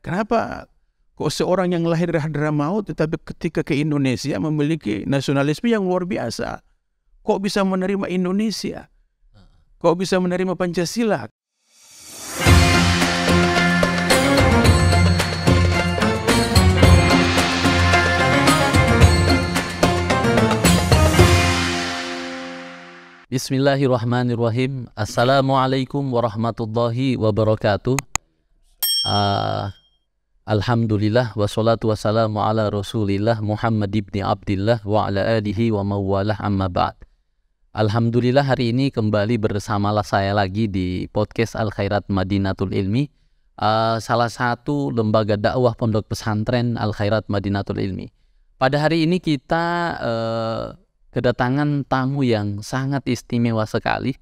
Kenapa kok seorang yang lahir dari Hadramaut tetapi ketika ke Indonesia memiliki nasionalisme yang luar biasa? Kok bisa menerima Indonesia? Kok bisa menerima Pancasila? Bismillahirrahmanirrahim. Assalamualaikum warahmatullahi wabarakatuh. Alhamdulillah wassalatu wassalamu ala Rasulillah Muhammad ibni Abdillah wa ala alihi wa mawalah amma ba'd. Alhamdulillah hari ini kembali bersamalah saya lagi di podcast Al Khairat Madinatul Ilmi, salah satu lembaga dakwah pondok pesantren Al Khairat Madinatul Ilmi. Pada hari ini kita kedatangan tamu yang sangat istimewa sekali.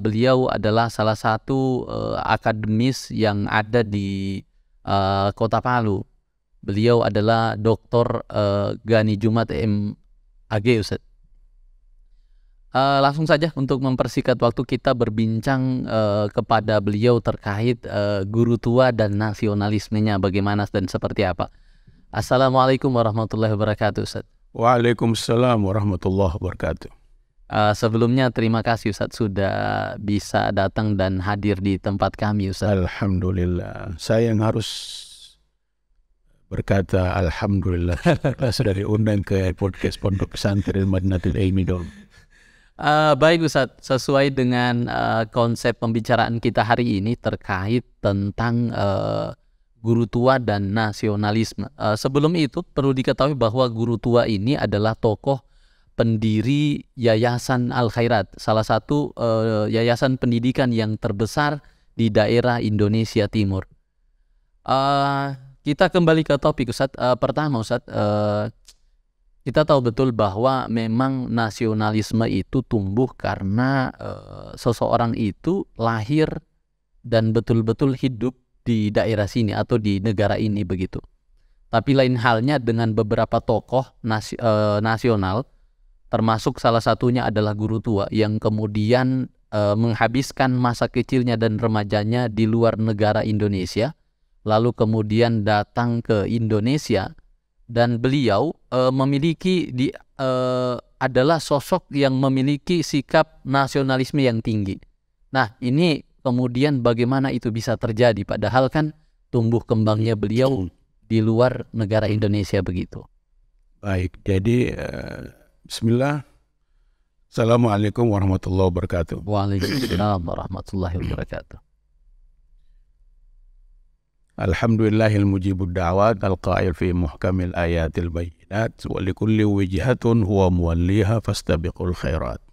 Beliau adalah salah satu akademis yang ada di Kota Palu. Beliau adalah Dr. Ghani Jumat MAG, Ustaz. Langsung saja untuk mempersingkat waktu kita berbincang kepada beliau terkait guru tua dan nasionalismenya bagaimana dan seperti apa. Assalamualaikum warahmatullahi wabarakatuh, Ustaz. Waalaikumsalam warahmatullahi wabarakatuh. Sebelumnya terima kasih Ustaz sudah bisa datang dan hadir di tempat kami, Ustaz. Alhamdulillah. Saya yang harus berkata alhamdulillah sudah diundang ke podcast Pondok Pesantren Madinatul Ilmi dong. Baik Ustaz, sesuai dengan konsep pembicaraan kita hari ini terkait tentang guru tua dan nasionalisme. Sebelum itu perlu diketahui bahwa guru tua ini adalah tokoh pendiri Yayasan Al Khairat, salah satu yayasan pendidikan yang terbesar di daerah Indonesia Timur. Kita kembali ke topik Ustaz. Pertama Ustaz, kita tahu betul bahwa memang nasionalisme itu tumbuh karena seseorang itu lahir dan betul-betul hidup di daerah sini atau di negara ini begitu. Tapi lain halnya dengan beberapa tokoh nasional, termasuk salah satunya adalah guru tua yang kemudian menghabiskan masa kecilnya dan remajanya di luar negara Indonesia, lalu kemudian datang ke Indonesia dan beliau adalah sosok yang memiliki sikap nasionalisme yang tinggi. Nah, ini kemudian bagaimana itu bisa terjadi padahal kan tumbuh kembangnya beliau di luar negara Indonesia begitu. Baik, jadi bismillah. Assalamualaikum warahmatullahi wabarakatuh. Waalaikumsalam warahmatullahi wabarakatuh. Alhamdulillahil mujibud da'wat al-qail fi muhkamil ayatil bayyinat wa likulli wijhatun huwa muwalliha fastabiqul khairat.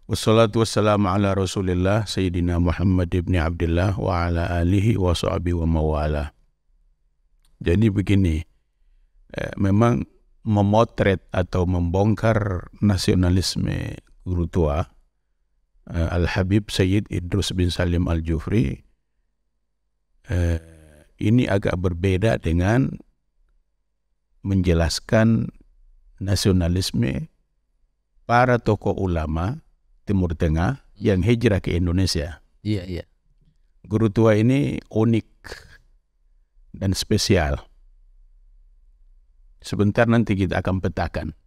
Wassalatu wassalamu ala Rasulillah Sayyidina Muhammad ibni Abdillah wa ala alihi wa sahbihi wa mawalah. Jadi begini, memang memotret atau membongkar nasionalisme guru tua Al-Habib Sayyid Idrus bin Salim Al-Jufri ini agak berbeda dengan menjelaskan nasionalisme para tokoh ulama Timur Tengah yang hijrah ke Indonesia. Iya, iya. Guru tua ini unik dan spesial. Sebentar nanti kita akan petakan.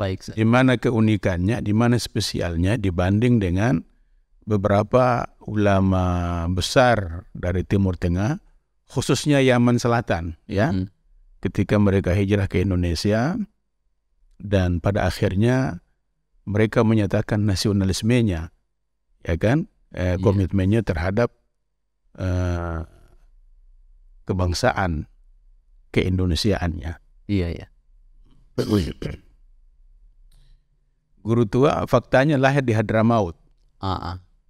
Baik. Di mana keunikannya, di mana spesialnya dibanding dengan beberapa ulama besar dari Timur Tengah, khususnya Yaman Selatan, ya. Ketika mereka hijrah ke Indonesia dan pada akhirnya mereka menyatakan nasionalismenya, ya kan, komitmennya terhadap kebangsaan keindonesiaannya. Iya, iya. Guru tua faktanya lahir di Hadramaut.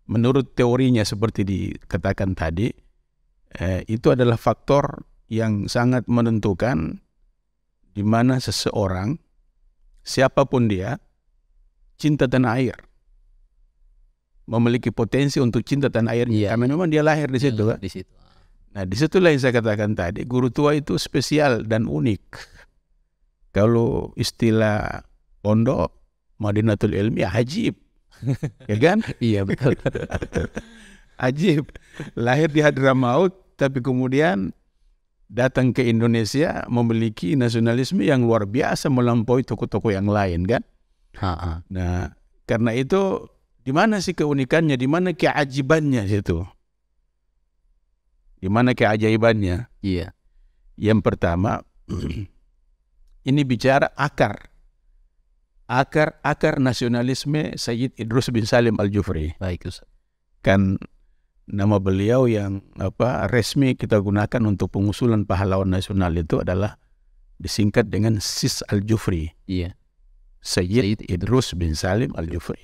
Menurut teorinya seperti dikatakan tadi, itu adalah faktor yang sangat menentukan di mana seseorang, siapapun dia, cinta tanah air, memiliki potensi untuk cinta tanah airnya, karena memang dia lahir di situ. Di situ. Nah, disitulah yang saya katakan tadi, guru tua itu spesial dan unik. Kalau istilah pondok Madinatul Ilmi, ajib, ya kan? Iya betul. Ajib, lahir di Hadramaut, tapi kemudian datang ke Indonesia memiliki nasionalisme yang luar biasa melampaui tokoh-tokoh yang lain kan. Nah, karena itu di mana sih keunikannya, di mana keajibannya situ? Di mana keajaibannya? Iya. Yang pertama, ini bicara akar nasionalisme Sayyid Idrus bin Salim Al-Jufri. Baik, Ustaz. Kan nama beliau yang resmi kita gunakan untuk pengusulan pahlawan nasional itu adalah disingkat dengan SIS Al-Jufri. Iya. Sayyid Idrus bin Salim Al-Jufri.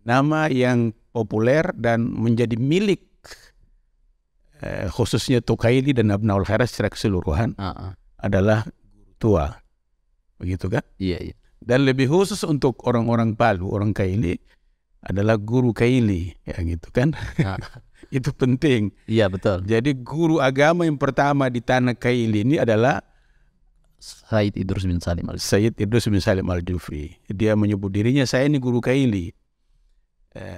Nama yang populer dan menjadi milik khususnya Tukaili dan Abnaul Khairat secara keseluruhan adalah guru tua. Begitu kan? Iya, iya. Dan lebih khusus untuk orang-orang Palu, orang Kaili adalah guru Kaili, ya gitu kan? Itu penting. Iya, betul. Jadi guru agama yang pertama di tanah Kaili ini adalah Sayyid Idrus bin Salim Al-Jufri. Sayyid Idrus bin Salim Al-Jufri. Dia menyebut dirinya, saya ini guru Kaili.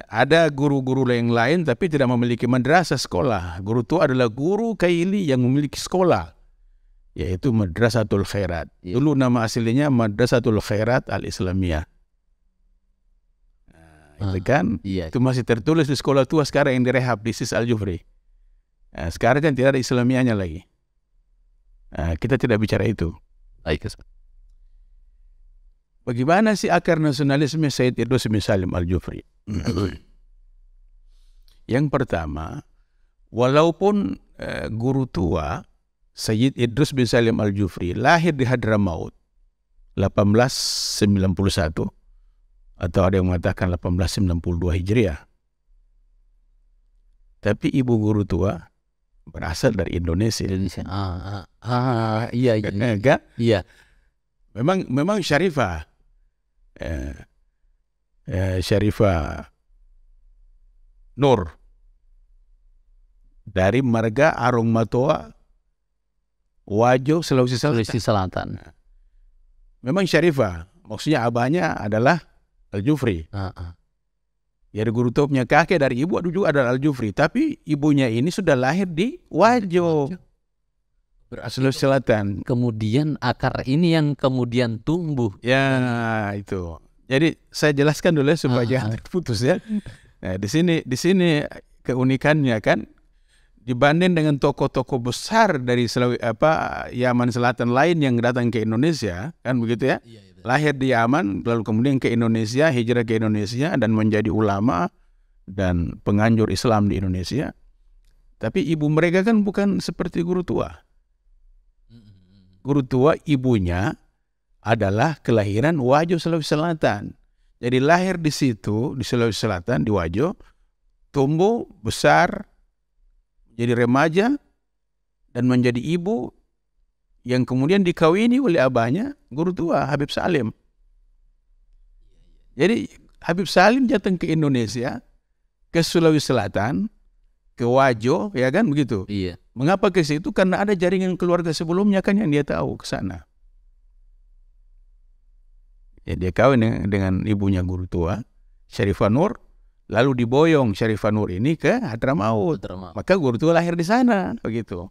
Ada guru-guru yang lain tapi tidak memiliki madrasah sekolah. Guru tua adalah guru Kaili yang memiliki sekolah, yaitu Madrasatul Khairat. Dulu nama aslinya Madrasatul Khairat Al-Islamiyah. Itu kan? Iya. Itu masih tertulis di sekolah tua sekarang yang direhab di SIS Al-Jufri. Sekarang kan tidak ada Islamiyahnya lagi. Kita tidak bicara itu. Baik. Bagaimana sih akar nasionalisme Sayyid Idrus bin Salim Al-Jufri? Yang pertama, walaupun guru tua Sayyid Idrus bin Salim Al-Jufri lahir di Hadramaut 1891 atau ada yang mengatakan 1892 Hijriah. Tapi ibu guru tua berasal dari Indonesia. Iya. Enggak? Iya. Memang Syarifah. Syarifah Nur dari marga Arung Matoa, Wajo, Sulawesi Selatan. Memang Syarifah, maksudnya abahnya adalah Al-Jufri. Jadi guru tua punya kakek dari ibu juga adalah Al-Jufri, tapi ibunya ini sudah lahir di Wajo, Sulawesi Selatan. Kemudian akar ini yang kemudian tumbuh. Ya, itu. Jadi saya jelaskan dulu supaya jangan terputus ya. Nah, di sini keunikannya kan dibanding dengan tokoh-tokoh besar dari Yaman Selatan lain yang datang ke Indonesia, kan begitu ya? Lahir di Yaman, lalu kemudian ke Indonesia, hijrah ke Indonesia dan menjadi ulama dan penganjur Islam di Indonesia. Tapi ibu mereka kan bukan seperti guru tua. Guru tua ibunya adalah kelahiran Wajo, Sulawesi Selatan. Jadi lahir di situ, di Sulawesi Selatan, di Wajo, tumbuh besar, jadi remaja, dan menjadi ibu yang kemudian dikawini oleh abahnya, guru tua Habib Salim. Jadi Habib Salim datang ke Indonesia, ke Sulawesi Selatan, ke Wajo, ya kan begitu? Iya. Mengapa ke situ? Karena ada jaringan keluarga sebelumnya kan yang dia tahu ke sana. Ya, dia kawin dengan ibunya guru tua, Syarifah Nur, lalu diboyong Syarifah Nur ini ke Hadramaut. Maka guru tua lahir di sana, begitu.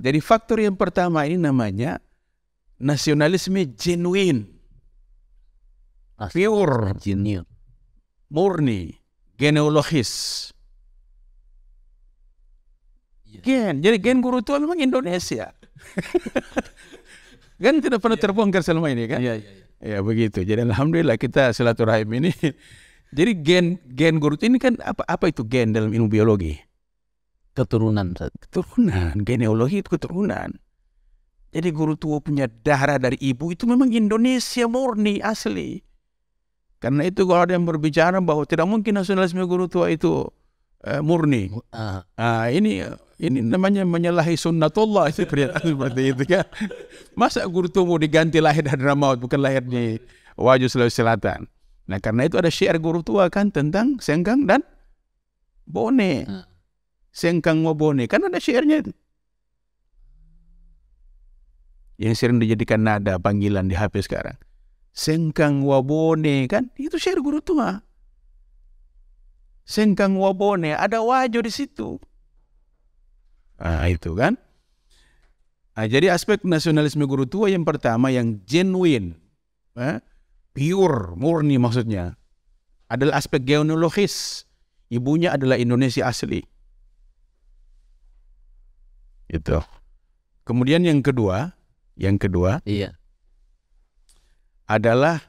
Jadi faktor yang pertama ini namanya nasionalisme genuine, pure, murni, genealogis. Jadi gen guru tua memang Indonesia. Kan tidak pernah terbongkar selama ini kan? Iya. Ya begitu. Jadi alhamdulillah kita silaturahim ini. Jadi gen guru ini kan apa itu gen dalam ilmu biologi? Keturunan. Genealogi itu keturunan. Jadi guru tua punya darah dari ibu itu memang Indonesia murni asli. Karena itu kalau ada yang berbicara bahwa tidak mungkin nasionalisme guru tua itu murni. Ini namanya menyalahi sunnatullah seperti itu kan. Masa guru tua mau diganti lahir di Hadramaut bukan lahir di Wajo, Sulawesi Selatan. Nah karena itu ada syair guru tua kan tentang sengkang dan bone. Sengkang wa bone kan ada syairnya itu. Yang sering dijadikan nada panggilan di HP sekarang. Sengkang wa bone kan itu syair guru tua. Sengkang wa bone ada Wajo di situ. Itu kan. Jadi aspek nasionalisme guru tua yang pertama yang genuine, pure, murni maksudnya, adalah aspek genealogis. Ibunya adalah Indonesia asli. Itu. Kemudian yang kedua Iya. adalah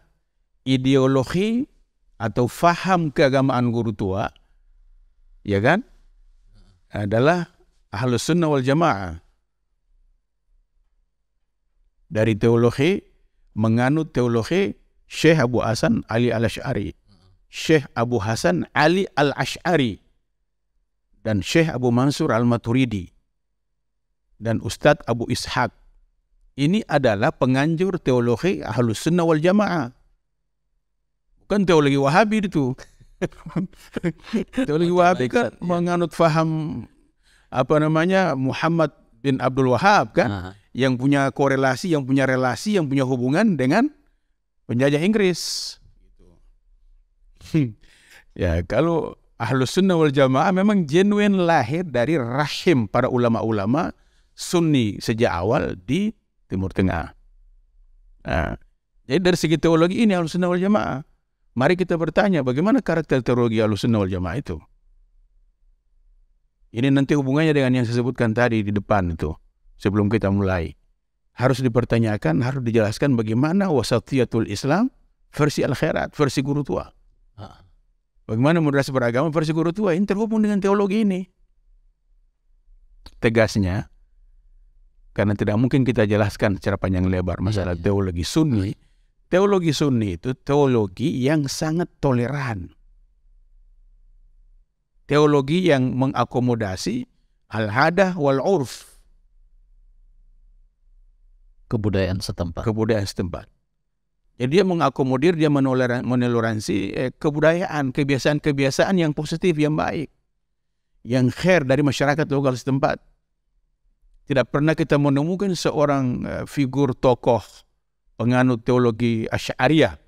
ideologi atau faham keagamaan guru tua, ya kan? Adalah Ahlus Sunnah wal Jamaah. Dari teologi, menganut teologi Syekh Abu Hasan Ali Al-Asy'ari, Syekh Abu Hasan Ali Al-Asy'ari, dan Syekh Abu Mansur Al-Maturidi, dan Ustadz Abu Ishaq. Ini adalah penganjur teologi Ahlus Sunnah wal Jamaah. Bukan teologi Wahabi itu. Teologi Wahabi kan menganut faham Muhammad bin Abdul Wahab kan, yang punya korelasi, yang punya relasi, yang punya hubungan dengan penjajah Inggris. Ya, kalau Ahlus Sunnah wal Jamaah memang genuine lahir dari rahim para ulama-ulama Sunni sejak awal di Timur Tengah. Jadi dari segi teologi ini Ahlus Sunnah wal Jamaah. Mari kita bertanya bagaimana karakter teologi Ahlus Sunnah wal Jamaah itu. Ini nanti hubungannya dengan yang saya sebutkan tadi di depan itu. Sebelum kita mulai, harus dipertanyakan, harus dijelaskan bagaimana wasatiyatul Islam versi Al-Khairat, versi guru tua. Bagaimana moderasi beragama versi guru tua, ini terhubung dengan teologi ini. Tegasnya, karena tidak mungkin kita jelaskan secara panjang lebar masalah teologi Sunni. Teologi Sunni itu teologi yang sangat toleran. Teologi yang mengakomodasi al-hadah wal-urf. Kebudayaan setempat. Jadi dia mengakomodir, dia menoleransi kebudayaan, kebiasaan-kebiasaan yang positif, yang baik, yang khair dari masyarakat lokal setempat. Tidak pernah kita menemukan seorang figur tokoh penganut teologi Asy'ariyah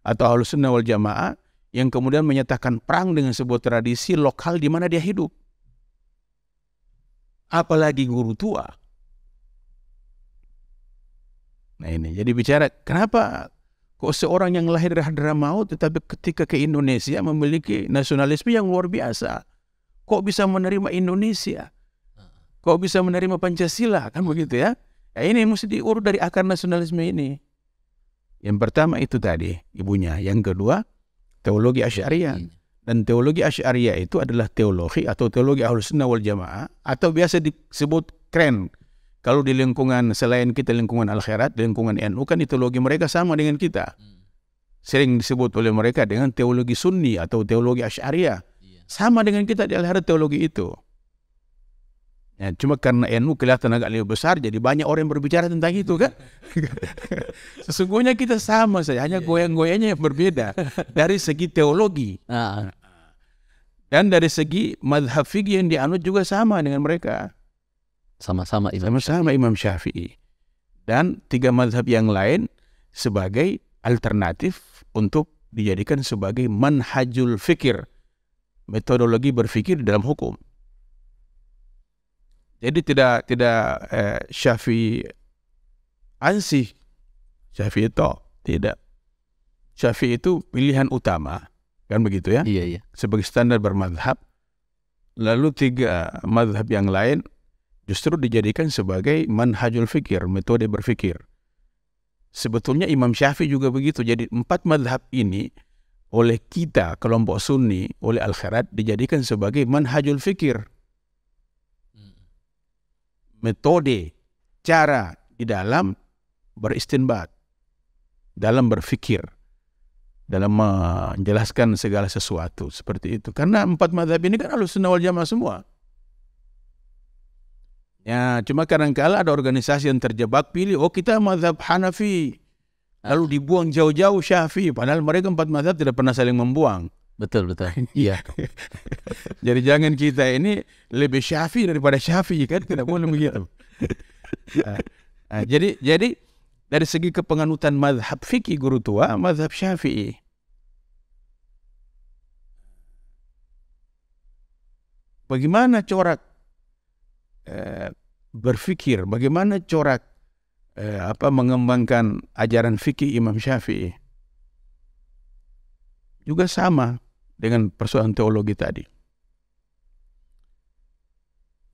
atau Ahlus Sunnah wal Jamaah yang kemudian menyatakan perang dengan sebuah tradisi lokal di mana dia hidup. Apalagi guru tua. Nah ini, jadi bicara kenapa kok seorang yang lahir dari Hadramaut tetapi ketika ke Indonesia memiliki nasionalisme yang luar biasa. Kok bisa menerima Indonesia? Kok bisa menerima Pancasila? Kan begitu ya. Ini mesti diurut dari akar nasionalisme ini. Yang pertama itu tadi, ibunya. Yang kedua, teologi Asy'ariyah. Dan teologi Asy'ariyah itu adalah teologi atau teologi Ahlus Sunnah wal Jamaah, atau biasa disebut keren. Kalau di lingkungan selain kita, lingkungan Al-Khairat, lingkungan NU, kan teologi mereka sama dengan kita. Sering disebut oleh mereka dengan teologi Sunni atau teologi Asy'ariyah. Sama dengan kita di Al-Khairat teologi itu. Ya, cuma karena NU kelihatan agak lebih besar, jadi banyak orang yang berbicara tentang itu kan. Sesungguhnya kita sama saja, hanya goyang-goyangnya yang berbeda dari segi teologi. Dan dari segi madhab fikih yang dianut juga sama dengan mereka. Sama-sama Imam Syafi'i. Dan tiga madhab yang lain sebagai alternatif untuk dijadikan sebagai manhajul fikir, metodologi berfikir dalam hukum. Jadi tidak Syafi'i ansih, Syafi'i itu tidak. Syafi'i itu pilihan utama, kan begitu ya? Iya. Sebagai standar bermadhab. Lalu tiga madhab yang lain justru dijadikan sebagai manhajul fikir, metode berfikir. Sebetulnya Imam Syafi'i juga begitu. Jadi empat madhab ini oleh kita, kelompok Sunni, oleh Al-Khairat dijadikan sebagai manhajul fikir. Metode, cara di dalam beristinbat, dalam berfikir, dalam menjelaskan segala sesuatu seperti itu. Karena empat mazhab ini kan Ahlus Sunnah wal Jamaah semua. Ya, cuma kadang-kala ada organisasi yang terjebak pilih, kita mazhab Hanafi, lalu dibuang jauh-jauh Syafi'i, padahal mereka empat mazhab tidak pernah saling membuang. Betul. Iya. Jadi jangan kita ini lebih Syafi'i daripada Syafi'i, kan tidak boleh begitu. Jadi dari segi kepenganutan mazhab fikih guru tua, mazhab Syafi'i. Bagaimana corak berfikir, bagaimana corak mengembangkan ajaran fikih Imam Syafi'i. Juga sama dengan persoalan teologi tadi.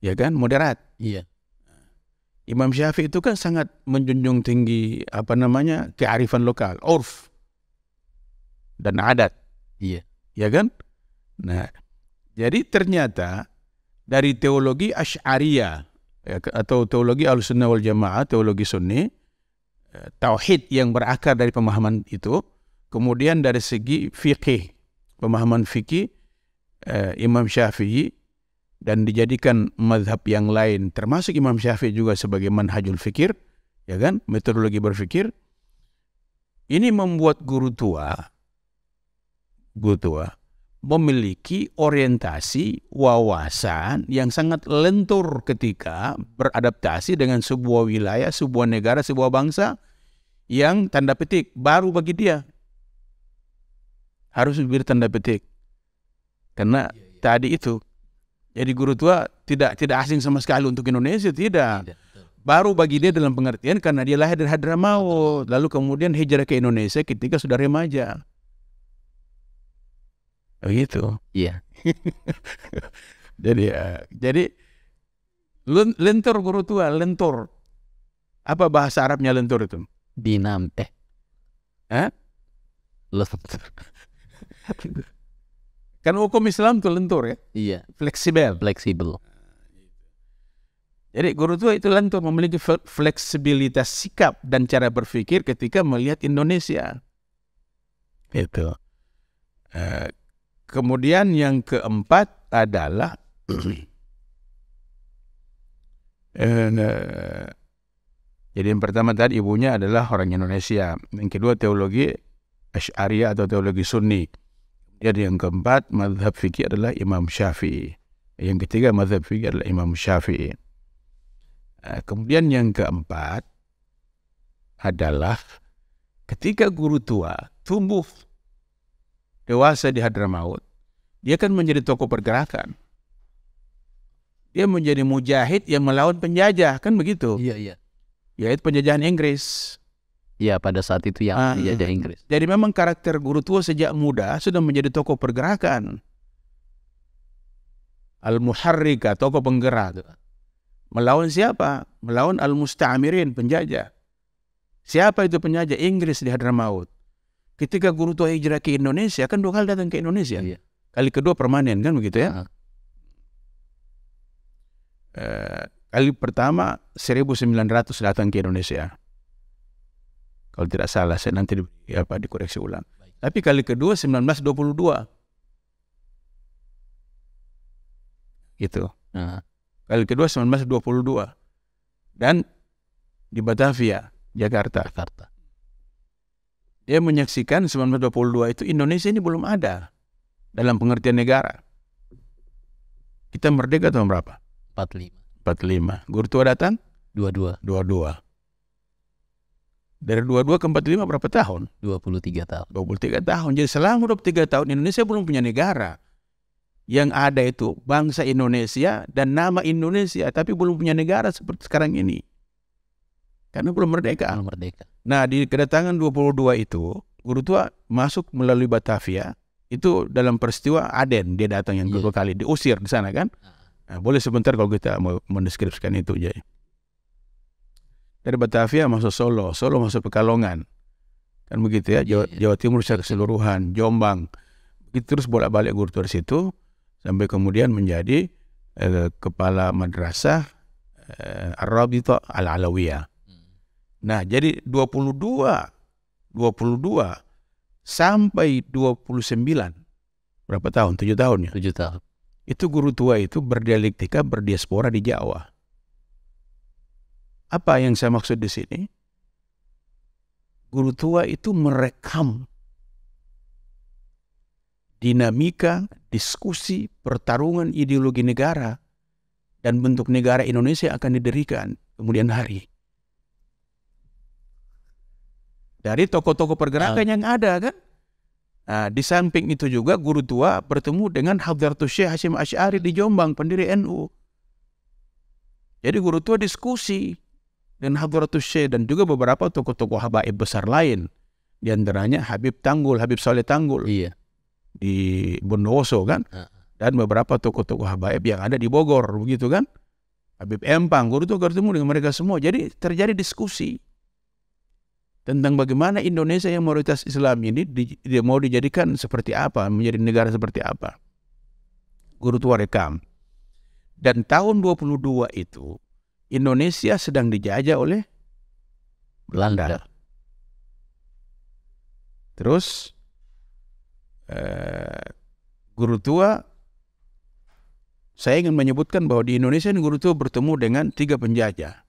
Ya kan, moderat. Iya. Imam Syafi'i itu kan sangat menjunjung tinggi kearifan lokal, urf dan adat. Iya. Ya kan? Nah, jadi ternyata dari teologi Asy'ariyah atau teologi Ahlussunnah wal Jamaah, teologi Sunni, tauhid yang berakar dari pemahaman itu, kemudian dari segi fikih, pemahaman fikih Imam Syafi'i, dan dijadikan mazhab yang lain, termasuk Imam Syafi'i juga sebagai manhajul fikir, ya kan, metodologi berfikir. Ini membuat guru tua memiliki orientasi wawasan yang sangat lentur ketika beradaptasi dengan sebuah wilayah, sebuah negara, sebuah bangsa yang tanda petik baru bagi dia. Harus diberi tanda petik. Karena tadi itu, jadi guru tua tidak asing sama sekali untuk Indonesia, tidak. Baru bagi dia dalam pengertian karena dia lahir dari Hadramaut, lalu kemudian hijrah ke Indonesia ketika sudah remaja. Begitu. Iya. Jadi lentur guru tua, lentur. Apa bahasa Arabnya lentur itu? Binam. Lentur. Kan hukum Islam itu lentur ya? Iya. Fleksibel. Jadi guru tua itu lentur, memiliki fleksibilitas sikap dan cara berpikir ketika melihat Indonesia. Itu. Kemudian yang keempat adalah jadi yang pertama tadi ibunya adalah orang Indonesia. Yang kedua teologi Asy'ariyah atau teologi Sunni. Jadi yang keempat mazhab fikih adalah Imam Syafi'i. Yang ketiga mazhab fikih adalah Imam Syafi'i. Kemudian yang keempat adalah ketika guru tua tumbuh dewasa di Hadramaut, dia kan menjadi tokoh pergerakan. Dia menjadi mujahid yang melawan penjajah, kan begitu? Iya. Yaitu penjajahan Inggris. Iya, pada saat itu yang penjajah Inggris. Jadi memang karakter guru tua sejak muda sudah menjadi tokoh pergerakan. Al-Muharrika, tokoh penggerak. Melawan siapa? Melawan Al-Musta'amirin, penjajah. Siapa itu penjajah? Inggris di Hadramaut. Ketika guru tua hijrah ke Indonesia, kan 2 kali datang ke Indonesia. Iya. Kali kedua permanen, kan begitu ya? Kali pertama 1900 datang ke Indonesia. Kalau tidak salah, saya nanti dikoreksi ulang. Tapi kali kedua 1922. Gitu. Kali kedua 1922. Dan di Batavia, Jakarta. Dia menyaksikan 1922 itu Indonesia ini belum ada dalam pengertian negara. Kita merdeka tahun berapa? 45. Guru tua datang? 22. Dari 22 ke 45 berapa tahun? 23 tahun. 23 tahun. Jadi selama 23 tahun Indonesia belum punya negara. Yang ada itu bangsa Indonesia dan nama Indonesia, tapi belum punya negara seperti sekarang ini. Karena belum merdeka. Nah, di kedatangan 22 itu, guru tua masuk melalui Batavia, itu dalam peristiwa Aden, dia datang yang kedua kali, diusir di sana kan. Nah, boleh sebentar kalau kita mau mendeskripsikan itu. Jadi dari Batavia masuk Solo masuk Pekalongan, kan begitu ya, Jawa Timur secara keseluruhan, Jombang, begitu terus bolak-balik guru tua di situ, sampai kemudian menjadi kepala madrasah Ar-Rabithah Al-Alawiyah. Nah, jadi 22 sampai 29, berapa tahun? 7 tahun ya? 7 tahun. Itu guru tua itu berdialektika, berdiaspora di Jawa. Apa yang saya maksud di sini? Guru tua itu merekam dinamika, diskusi, pertarungan ideologi negara dan bentuk negara Indonesia akan didirikan kemudian hari. Dari tokoh-tokoh pergerakan yang ada kan. Nah, di samping itu juga guru tua bertemu dengan Hadratus Syekh Hasyim Asy'ari di Jombang, pendiri NU. Jadi guru tua diskusi dan Hadratus Syekh dan juga beberapa tokoh-tokoh habaib besar lain. Di antaranya Habib Tanggul, Habib Saleh Tanggul di Bondowoso kan. Dan beberapa tokoh-tokoh habaib yang ada di Bogor, begitu kan. Habib Empang, guru tua bertemu dengan mereka semua. Jadi terjadi diskusi tentang bagaimana Indonesia yang mayoritas Islam ini mau dijadikan seperti apa, menjadi negara seperti apa. Guru tua rekam. Dan tahun 22 itu Indonesia sedang dijajah oleh Belanda. Terus guru tua, saya ingin menyebutkan bahwa di Indonesia ini guru tua bertemu dengan 3 penjajah.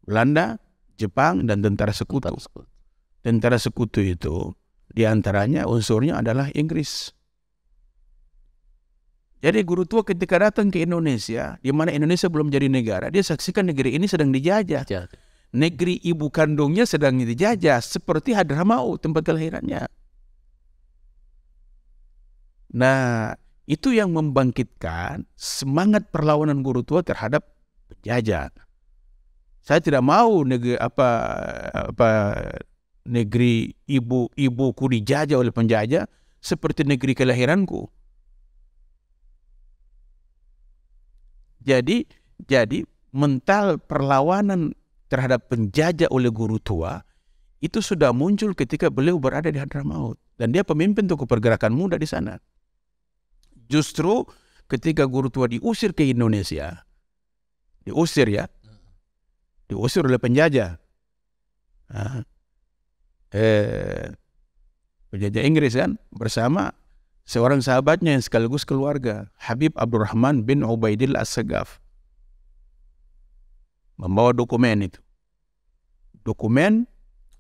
Belanda, Jepang, dan tentara sekutu. Tentara sekutu itu diantaranya unsurnya adalah Inggris. Jadi guru tua ketika datang ke Indonesia, di mana Indonesia belum jadi negara, dia saksikan negeri ini sedang dijajah. Negeri ibu kandungnya sedang dijajah, seperti Hadramaut, tempat kelahirannya. Nah, itu yang membangkitkan semangat perlawanan guru tua terhadap penjajah. Saya tidak mau negeri ibuku dijajah oleh penjajah seperti negeri kelahiranku. Jadi mental perlawanan terhadap penjajah oleh guru tua itu sudah muncul ketika beliau berada di Hadramaut dan dia pemimpin tokoh pergerakan muda di sana. Justru ketika guru tua diusir ke Indonesia, diusir oleh penjajah, penjajah Inggris kan, bersama seorang sahabatnya yang sekaligus keluarga, Habib Abdurrahman bin Ubaidillah As-Sagaf, membawa dokumen itu. Dokumen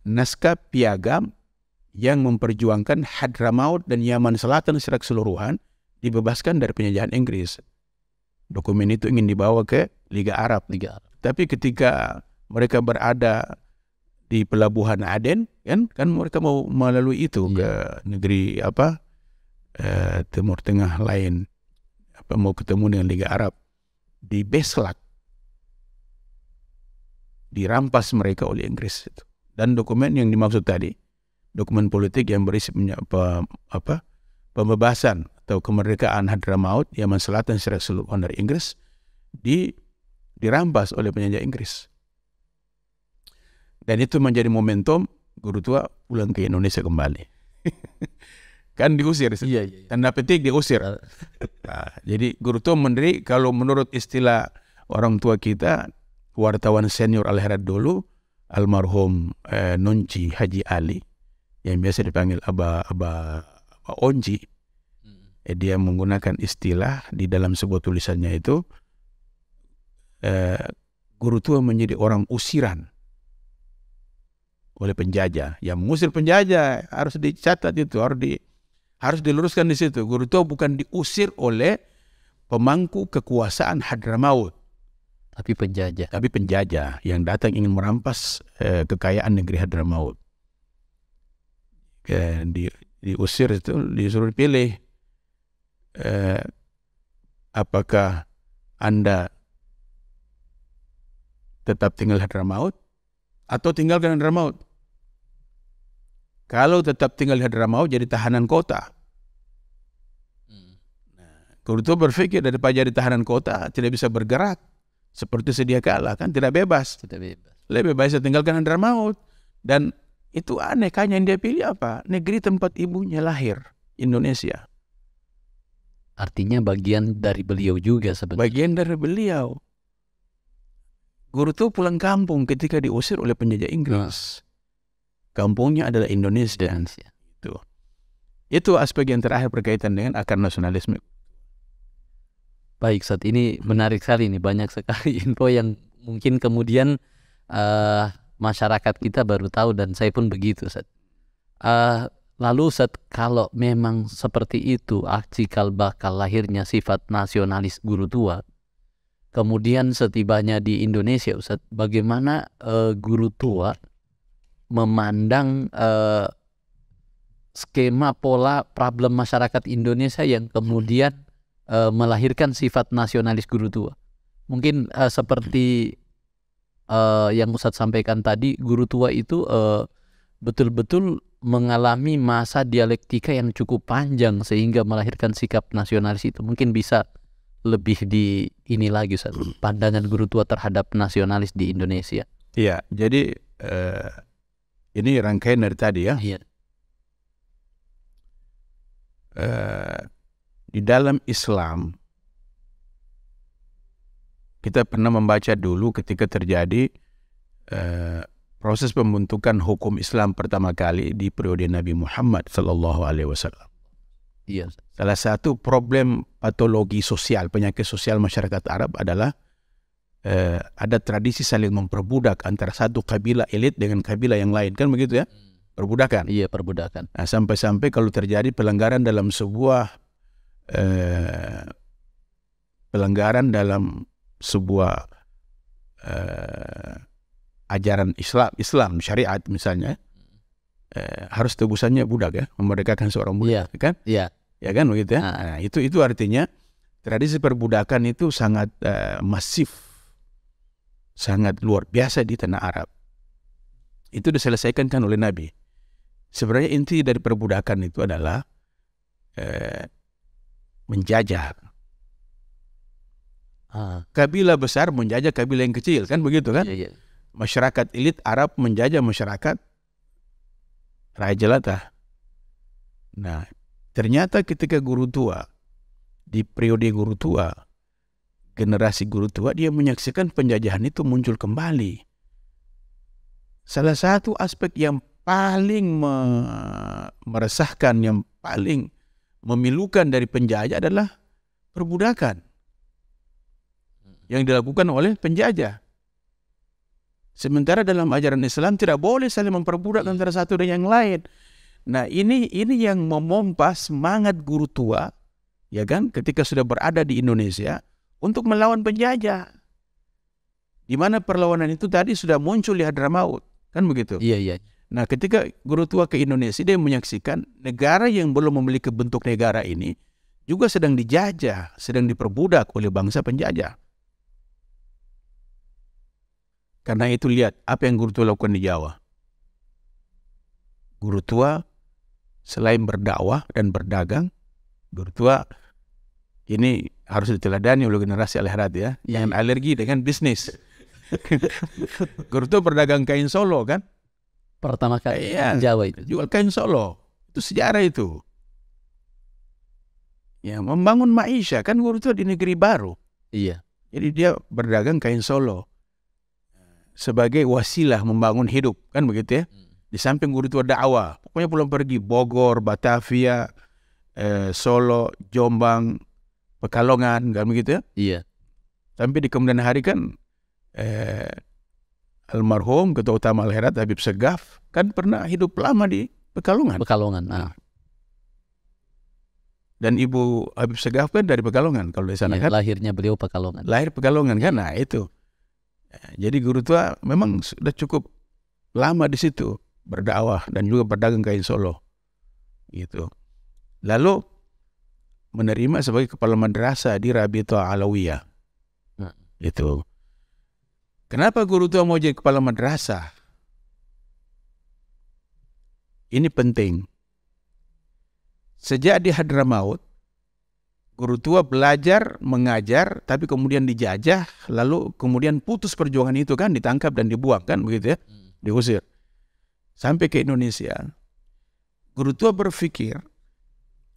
naskah piagam yang memperjuangkan Hadramaut dan Yaman Selatan secara keseluruhan dibebaskan dari penjajahan Inggris. Dokumen itu ingin dibawa ke Liga Arab. Tapi ketika mereka berada di pelabuhan Aden, kan mereka mau melalui itu ke negeri Timur Tengah lain, mau ketemu dengan Liga Arab, di Beslak dirampas mereka oleh Inggris itu. Dan dokumen yang dimaksud tadi, dokumen politik yang berisi pembebasan atau kemerdekaan Hadramaut, Yaman Selatan secara keseluruhan dari Inggris, dirampas oleh penjajah Inggris. Dan itu menjadi momentum guru tua pulang ke Indonesia kembali. Kan diusir, tanda petik diusir. Nah, jadi guru tua menteri, kalau menurut istilah orang tua kita, wartawan senior Al-Herad dulu, almarhum Nunci Haji Ali, yang biasa dipanggil Aba Onci, dia menggunakan istilah di dalam sebuah tulisannya itu, guru tua menjadi orang usiran oleh penjajah. Yang mengusir penjajah harus dicatat itu, harus diluruskan di situ. Guru tua bukan diusir oleh pemangku kekuasaan Hadramaut, tapi penjajah yang datang ingin merampas kekayaan negeri Hadramaut. Diusir itu, disuruh pilih, apakah Anda tetap tinggal Hadramaut atau tinggalkan Hadramaut. Kalau tetap tinggal di Hadramaut jadi tahanan kota. Guru tua berpikir daripada jadi tahanan kota tidak bisa bergerak seperti sedia kala, kan tidak bebas. Lebih baik saya tinggalkan Hadramaut. Dan itu aneh, kan yang dia pilih apa? Negeri tempat ibunya lahir, Indonesia. Artinya bagian dari beliau juga sebenarnya. Bagian dari beliau. Guru tua pulang kampung ketika diusir oleh penjajah Inggris. Kampungnya adalah Indonesia. Itu aspek yang terakhir berkaitan dengan akar nasionalisme. Baik, saat ini menarik sekali nih, banyak sekali info yang mungkin kemudian masyarakat kita baru tahu dan saya pun begitu. Lalu kalau memang seperti itu cikal bakal lahirnya sifat nasionalis guru tua, kemudian setibanya di Indonesia, Ustadz, bagaimana guru tua memandang skema pola problem masyarakat Indonesia yang kemudian melahirkan sifat nasionalis guru tua? Mungkin seperti yang Ustadz sampaikan tadi, guru tua itu betul-betul mengalami masa dialektika yang cukup panjang sehingga melahirkan sikap nasionalis itu. Mungkin bisa lebih di ini lagi, Ustadz, pandangan guru tua terhadap nasionalis di Indonesia. Iya, jadi ini rangkaian dari tadi ya. Iya. Di dalam Islam kita pernah membaca dulu ketika terjadi proses pembentukan hukum Islam pertama kali di periode Nabi Muhammad SAW. Iya. Salah satu problem patologi sosial, penyakit sosial masyarakat Arab adalah ada tradisi saling memperbudak antara satu kabilah elit dengan kabilah yang lain, kan begitu ya? Perbudakan. Iya, perbudakan. Nah, sampai-sampai kalau terjadi pelanggaran dalam sebuah ajaran Islam syariat misalnya, harus tebusannya budak ya, memerdekakan seorang budak, kan? Iya. Ya kan begitu ya. Nah, itu artinya tradisi perbudakan itu sangat masif, sangat luar biasa di tanah Arab. Itu diselesaikan kan oleh Nabi. Sebenarnya inti dari perbudakan itu adalah menjajah. Kabilah besar menjajah kabilah yang kecil, kan begitu kan? Iya. Masyarakat elit Arab menjajah masyarakat raja jelata. Nah, ternyata ketika guru tua, di periode guru tua, generasi guru tua, dia menyaksikan penjajahan itu muncul kembali. Salah satu aspek yang paling meresahkan, yang paling memilukan dari penjajah adalah perbudakan yang dilakukan oleh penjajah. Sementara dalam ajaran Islam tidak boleh saling memperbudak antara satu dan yang lain. Nah, ini yang memompa semangat guru tua, ya kan, ketika sudah berada di Indonesia untuk melawan penjajah. Di mana perlawanan itu tadi sudah muncul di Hadramaut, kan begitu? Iya. Nah, ketika guru tua ke Indonesia, dia menyaksikan negara yang belum memiliki bentuk negara ini juga sedang dijajah, sedang diperbudak oleh bangsa penjajah. Karena itu lihat apa yang guru tua lakukan di Jawa. Guru tua selain berdakwah dan berdagang, guru tua ini harus diteladani oleh generasi akhirat ya. Jangan alergi dengan bisnis. Guru tua berdagang kain Solo kan? Pertama kali Jawa itu. Jual kain Solo. Itu sejarah itu. Ya, membangun maisha, kan guru tua di negeri baru. Iya. Jadi dia berdagang kain Solo sebagai wasilah membangun hidup, kan begitu ya. Di samping guru tua dakwah, pokoknya pulang pergi Bogor, Batavia, Solo, Jombang, Pekalongan, kan begitu ya. Iya. Sampai di kemudian hari kan almarhum Ketua Utama Al-Herat Habib Segaf kan pernah hidup lama di Pekalongan. Nah. Dan Ibu Habib Segaf kan dari Pekalongan kalau di sana kan. Lahirnya beliau Pekalongan. Lahir Pekalongan kan. Nah, itu. Jadi guru tua memang sudah cukup lama di situ berdakwah dan juga berdagang kain Solo. Gitu. Lalu menerima sebagai kepala madrasah di Rabithah Alawiyah. Itu. Kenapa guru tua mau jadi kepala madrasah? Ini penting. Sejak di Hadramaut, guru tua belajar, mengajar, tapi kemudian dijajah, lalu kemudian putus perjuangan itu kan, ditangkap dan dibuang kan, begitu ya, diusir. Sampai ke Indonesia, guru tua berpikir,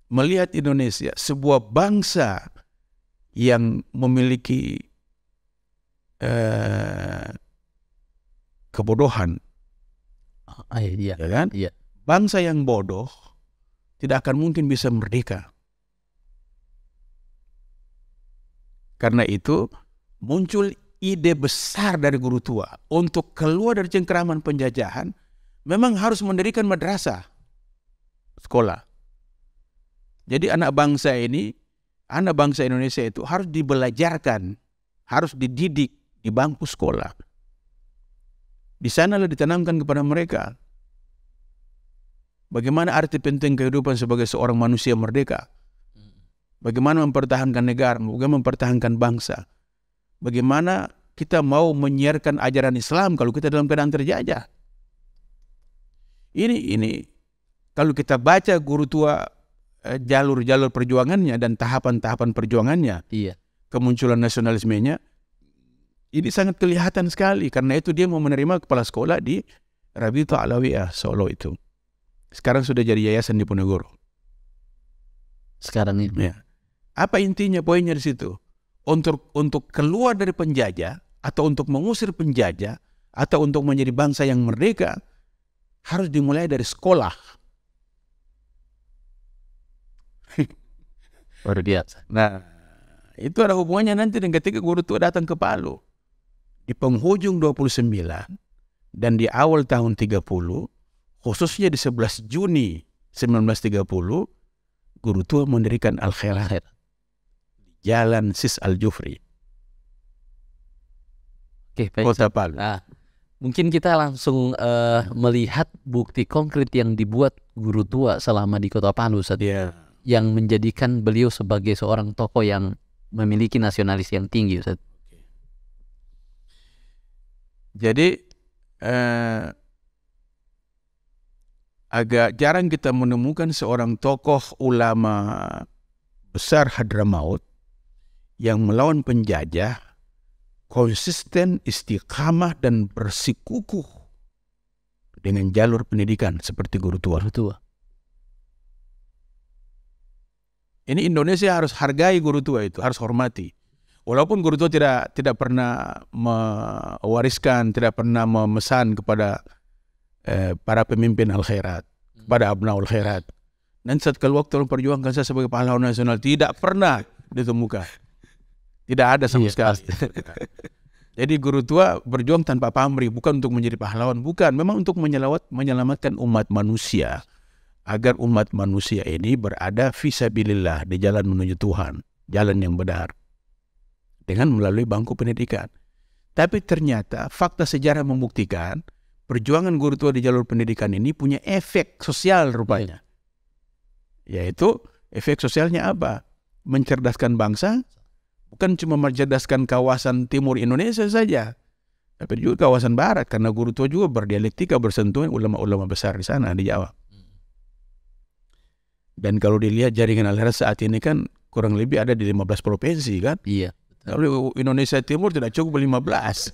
melihat Indonesia, sebuah bangsa yang memiliki kebodohan, Iya. ya kan? Iya. Bangsa yang bodoh tidak akan mungkin bisa merdeka. Karena itu muncul ide besar dari guru tua untuk keluar dari cengkeraman penjajahan, memang harus mendirikan madrasah, sekolah. Jadi anak bangsa ini, anak bangsa Indonesia itu harus dibelajarkan, harus dididik di bangku sekolah. Di sanalah ditanamkan kepada mereka bagaimana arti penting kehidupan sebagai seorang manusia merdeka. Bagaimana mempertahankan negara, bagaimana mempertahankan bangsa. bagaimana kita mau menyiarkan ajaran Islam kalau kita dalam keadaan terjajah. Ini kalau kita baca guru tua jalur-jalur perjuangannya dan tahapan-tahapan perjuangannya, Iya. kemunculan nasionalismenya, ini sangat kelihatan sekali. Karena itu dia mau menerima kepala sekolah di Rabita Alawiyah Solo itu. Sekarang sudah jadi yayasan di Ponorogo. Sekarang ini. Ya. Apa intinya, poinnya di situ? Untuk keluar dari penjajah, atau untuk mengusir penjajah, atau untuk menjadi bangsa yang merdeka, harus dimulai dari sekolah. Luar biasa. Nah, itu ada hubungannya nanti dengan ketika guru tua datang ke Palu. Di penghujung 29 dan di awal tahun 30, khususnya di 11 Juni 1930, guru tua mendirikan Al-Khairat di Jalan Sis Al-Jufri, Oke, baik. Kota Palu. Nah, mungkin kita langsung melihat bukti konkret yang dibuat guru tua selama di Kota Palu, Ustaz, Ya. yang menjadikan beliau sebagai seorang tokoh yang memiliki nasionalis yang tinggi, Ustaz. Jadi agak jarang kita menemukan seorang tokoh ulama besar Hadramaut yang melawan penjajah konsisten, istiqamah dan bersikukuh dengan jalur pendidikan seperti guru tua. Guru tua. Ini Indonesia harus hargai guru tua itu, harus hormati. Walaupun guru tua tidak pernah mewariskan, tidak pernah memesan kepada para pemimpin Al-Khairat, kepada Abnaul Khairat. Dan saat kalau waktu memperjuangkan saya sebagai pahlawan nasional, tidak pernah ditemukan. Tidak ada sama sekali. Jadi guru tua berjuang tanpa pamrih, bukan untuk menjadi pahlawan, bukan. Memang untuk menyelamatkan umat manusia, agar umat manusia ini berada fisabilillah, di jalan menuju Tuhan, jalan yang benar, dengan melalui bangku pendidikan. Tapi ternyata fakta sejarah membuktikan perjuangan guru tua di jalur pendidikan ini punya efek sosial rupanya. Yaitu efek sosialnya apa? Mencerdaskan bangsa, bukan cuma mencerdaskan kawasan timur Indonesia saja, tapi juga kawasan barat, karena guru tua juga berdialektika, bersentuhan ulama-ulama besar di sana, di Jawa. Dan kalau dilihat jaringan Al-Khairat saat ini kan kurang lebih ada di 15 provinsi kan? Iya. Kalau Indonesia Timur tidak cukup 15.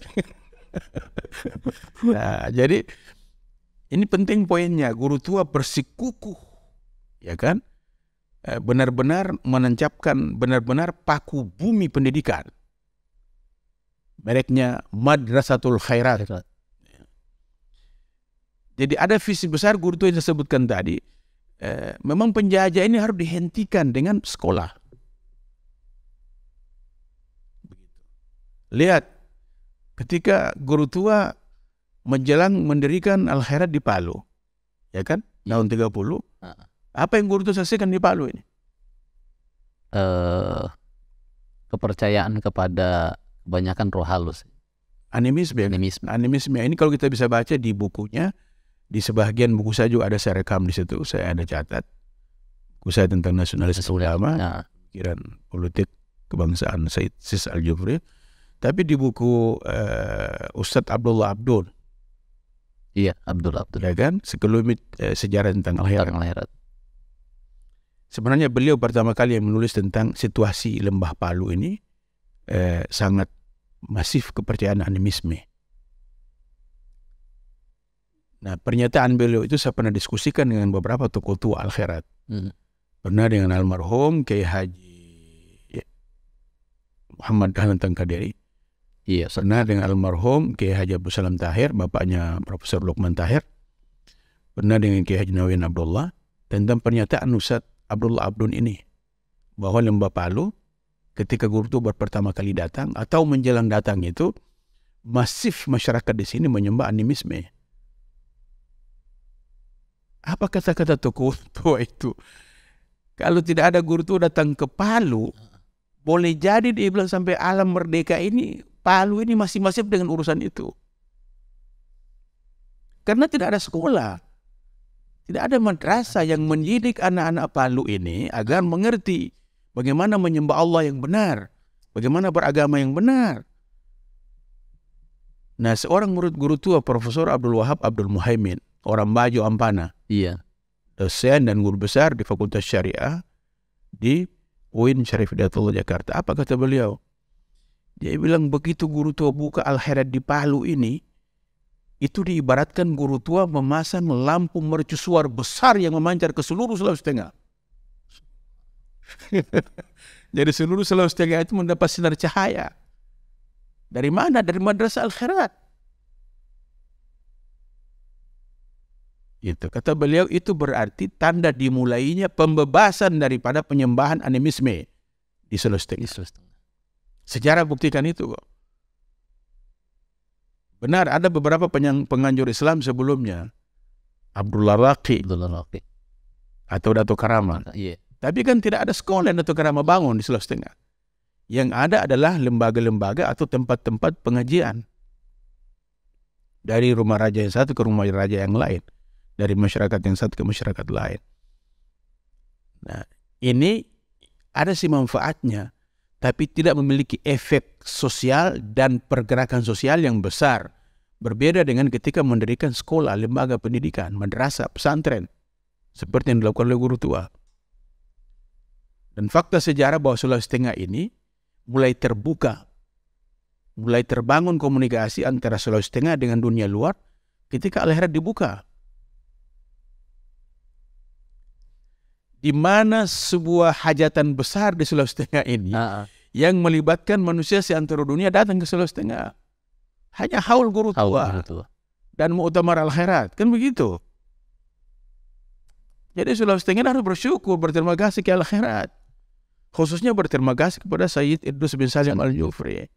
Nah, jadi ini penting poinnya, guru tua bersikukuh, ya kan? Benar-benar menancapkan benar-benar paku bumi pendidikan. Mereknya Madrasatul Khairat. Jadi ada visi besar guru tua yang saya sebutkan tadi. Memang penjajah ini harus dihentikan dengan sekolah. Lihat, ketika guru tua menjelang mendirikan Al-Khairat di Palu, ya kan, tahun 30, apa yang guru tua saksikan di Palu ini? Kepercayaan kepada kebanyakan roh halus. Animisme. Animisme ini kalau kita bisa baca di bukunya, di sebagian buku saya juga ada saya rekam di situ, saya ada catat. Buku saya tentang nasionalisme ulama, pikiran politik kebangsaan Said Sis Al-Jufri. Tapi di buku Ustadz Abdullah Abdul. Iya, Abdullah Abdul. Ya kan? Sekelumit sejarah tentang Al-Khairat. Sebenarnya beliau pertama kali yang menulis tentang situasi lembah Palu ini sangat masif kepercayaan animisme. Nah, pernyataan beliau itu saya pernah diskusikan dengan beberapa tokoh tua Al-Khairat. Pernah dengan almarhum Kiai Haji Muhammad Dahlan Tangkaderi. Iya, pernah dengan almarhum Kiai Haji Abdul Salam Tahir, bapaknya Profesor Luqman Tahir. Pernah dengan Kiai Haji Nawin Abdullah tentang pernyataan Ustadz Abdullah Abdun ini, bahwa lembah Palu ketika guru tua pertama kali datang atau menjelang datang itu masif masyarakat di sini menyembah animisme. Apa kata-kata tokoh tua itu? Kalau tidak ada guru tua datang ke Palu, boleh jadi dia bilang sampai alam merdeka ini Palu ini masih masif dengan urusan itu. Karena tidak ada sekolah. Tidak ada madrasah yang mendidik anak-anak Palu ini agar mengerti bagaimana menyembah Allah yang benar, bagaimana beragama yang benar, Nah, seorang murid guru tua Profesor Abdul Wahab Abdul Muhaimin, orang Bajo Ampana, Iya. dosen dan guru besar di Fakultas Syariah di UIN Syarif Hidayatullah Jakarta. Apa kata beliau? Dia bilang begitu guru tua buka Al-Khairat di Palu ini, itu diibaratkan guru tua memasang lampu mercusuar besar yang memancar ke seluruh Sulawesi Tengah. Jadi seluruh Sulawesi Tengah itu mendapat sinar cahaya. Dari mana? Dari Madrasah Al-Khairat. Itu kata beliau, itu berarti tanda dimulainya pembebasan daripada penyembahan animisme di Sulawesi Tengah. Sejarah buktikan itu kok. Benar, ada beberapa penganjur Islam sebelumnya, Abdullah Raqi atau Dato Karama. Iya. Tapi kan tidak ada sekolah yang Dato Karama bangun di Sulawesi Tengah. Yang ada adalah lembaga-lembaga atau tempat-tempat pengajian. Dari rumah raja yang satu ke rumah raja yang lain. Dari masyarakat yang satu ke masyarakat lain. Nah, ini ada sih manfaatnya, tapi tidak memiliki efek sosial dan pergerakan sosial yang besar. Berbeda dengan ketika mendirikan sekolah, lembaga pendidikan, madrasah, pesantren. Seperti yang dilakukan oleh guru tua. Dan fakta sejarah bahwa Sulawesi Tengah ini mulai terbuka, mulai terbangun komunikasi antara Sulawesi Tengah dengan dunia luar ketika Al-Khairat dibuka. Di mana sebuah hajatan besar di Sulawesi Tengah ini yang melibatkan manusia seantero dunia datang ke Sulawesi Tengah. Hanya haul guru tua dan Muktamar Al-Khairat, kan begitu. Jadi Sulawesi Tengah harus bersyukur, berterima kasih ke Al-Khairat. Khususnya berterima kasih kepada Sayyid Idrus bin Salim Al-Jufri.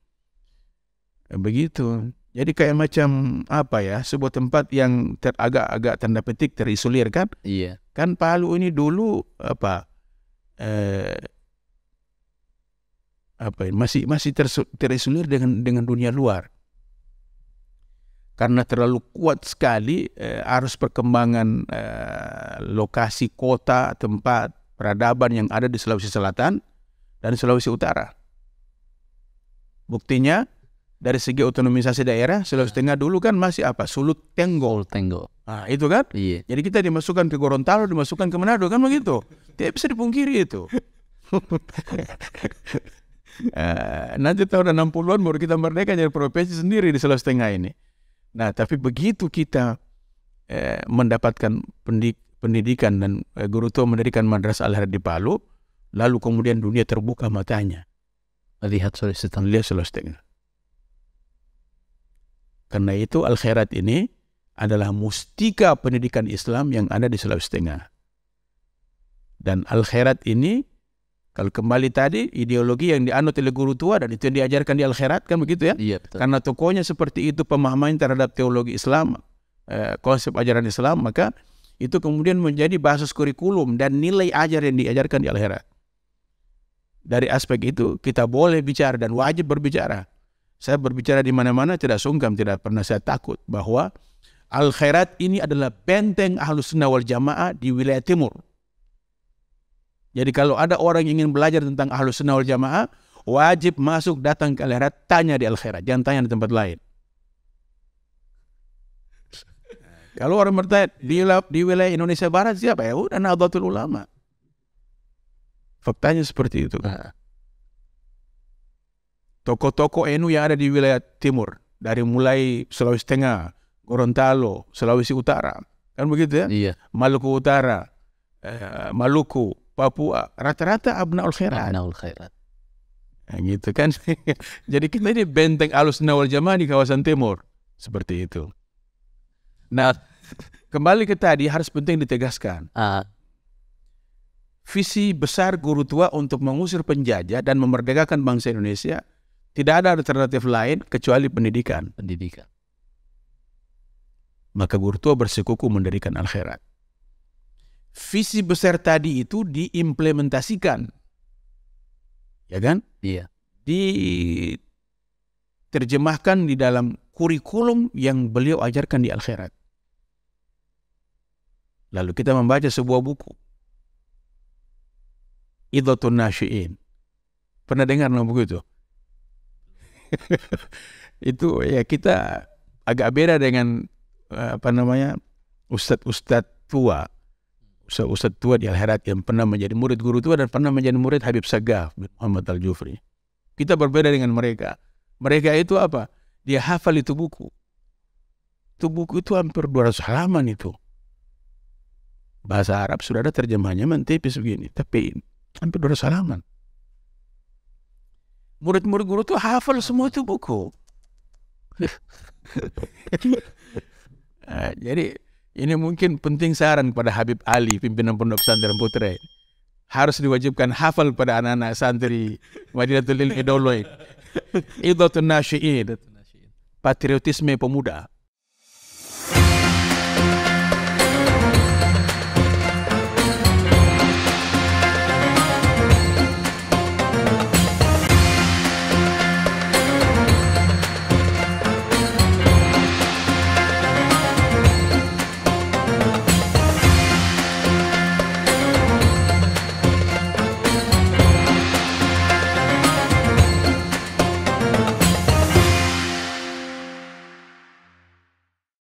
Begitu. Jadi kayak macam apa ya, sebuah tempat yang agak tanda petik terisolir kan? Iya. Kan Palu ini dulu masih terisolir dengan dunia luar. Karena terlalu kuat sekali arus perkembangan lokasi kota, tempat peradaban yang ada di Sulawesi Selatan dan Sulawesi Utara. Buktinya dari segi otonomisasi daerah, Sulawesi Tengah dulu kan masih Sulut Tenggol. Nah, itu kan? Iya. Jadi kita dimasukkan ke Gorontalo, dimasukkan ke Manado, kan begitu? Tidak bisa dipungkiri itu. Nanti tahun 60-an baru kita merdeka jadi provinsi sendiri di Sulawesi Tengah ini. Nah, tapi begitu kita mendapatkan pendidikan dan guru tua mendirikan Madrasah Al-Khairat di Palu, lalu kemudian dunia terbuka matanya Melihat Sulawesi Tengah. Karena itu Al-Khairat ini adalah mustika pendidikan Islam yang ada di Sulawesi Tengah. Dan Al-Khairat ini, kalau kembali tadi, ideologi yang dianut oleh guru tua dan itu yang diajarkan di Al-Khairat, kan begitu ya? Iya, betul. Karena tokohnya seperti itu, pemahaman terhadap teologi Islam, konsep ajaran Islam, maka itu kemudian menjadi basis kurikulum dan nilai ajar yang diajarkan di Al-Khairat. Dari aspek itu kita boleh bicara dan wajib berbicara. Saya berbicara di mana-mana tidak sungkan, tidak pernah saya takut bahwa Al-Khairat ini adalah benteng Ahlus Sunnah wal Jamaah di wilayah timur. Jadi kalau ada orang yang ingin belajar tentang Ahlus Sunnah wal Jamaah, wajib masuk datang ke Al-Khairat, tanya di Al-Khairat, jangan tanya di tempat lain. Kalau orang bertanya di wilayah Indonesia Barat siapa? Ya udah Nahdlatul Ulama. Faktanya seperti itu. Tokoh-tokoh NU yang ada di wilayah timur, dari mulai Sulawesi Tengah, Gorontalo, Sulawesi Utara, kan begitu ya? Iya. Maluku Utara, Maluku, Papua, rata-rata Abnaul Khairat. Nah, gitu kan? Jadi kita ini benteng Ahlus Sunnah wal Jamaah di kawasan timur, seperti itu. Nah, kembali ke tadi harus penting ditegaskan. Visi besar guru tua untuk mengusir penjajah dan memerdekakan bangsa Indonesia tidak ada alternatif lain kecuali pendidikan. Maka guru tua bersikukuh mendirikan Al-Khairat. Visi besar tadi itu diimplementasikan, ya kan? Iya. Diterjemahkan di dalam kurikulum yang beliau ajarkan di Al-Khairat. Lalu kita membaca sebuah buku, Idhatun Nasyi'in. Pernah dengar nama buku itu? Itu ya kita agak beda dengan ustadz tua. Ustadz tua di Al-Herat yang pernah menjadi murid guru tua dan pernah menjadi murid Habib Sagaf bin Muhammad Al-Jufri. Kita berbeda dengan mereka. Mereka itu apa? Dia hafal itu buku. Itu buku itu hampir 200 halaman itu. Bahasa Arab sudah ada terjemahannya mentipis begini, tapi hampir 200 halaman. Murid-murid guru itu hafal semua itu buku. Jadi ini mungkin penting saran kepada Habib Ali, pimpinan Pondok Pesantren Putra. Harus diwajibkan hafal pada anak-anak santri Madinatul Ilmi dulu. Idhatun Nasyi'in, patriotisme pemuda.